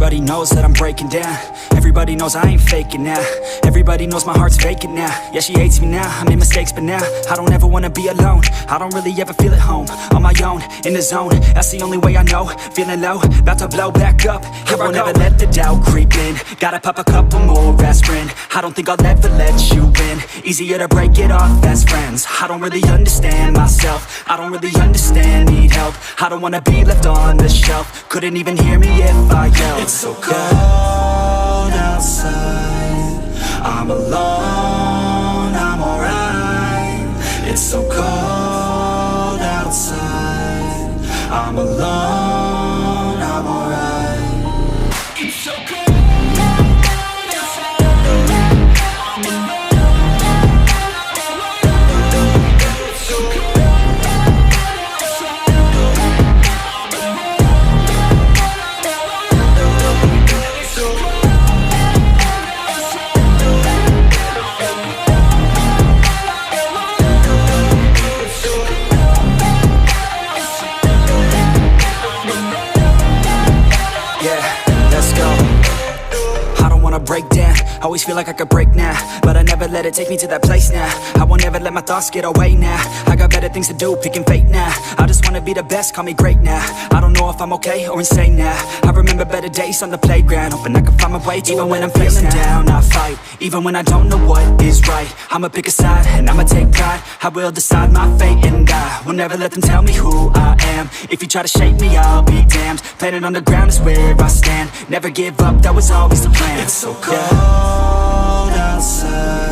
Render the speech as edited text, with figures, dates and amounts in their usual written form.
Everybody knows that I'm breaking down. Everybody knows I ain't faking now. Everybody knows my heart's vacant now. Yeah, she hates me now, I made mistakes but now I don't ever wanna be alone. I don't really ever feel at home. On my own, in the zone, that's the only way I know. Feeling low, about to blow back up. I won't ever let the doubt creep in. Gotta pop a couple more aspirin. I don't think I'll ever let you in. Easier to break it off as friends. I don't really understand myself. I don't really understand, need help. I don't wanna be left on the shelf. Couldn't even hear me if I yelled. It's so cold outside, I'm alone, I'm alright. It's so cold outside, I'm alone, I'm alright. It's so cold. Break down, always feel like I could break now, but I never let it take me to that place now. I won't ever let my thoughts get away now. I got better things to do, picking fate now. I just wanna be the best, call me great now. I don't know if I'm okay or insane now. I remember better days on the playground, hoping I can find my way even when I'm feeling down. I fight, even when I don't know what is right. I'ma pick a side, and I'ma take pride. I will decide my fate, and I will never let them tell me who I am. If you try to shape me, I'll be damned. Planet on the ground is where I stand. Never give up, that was always the plan. It's so cold outside,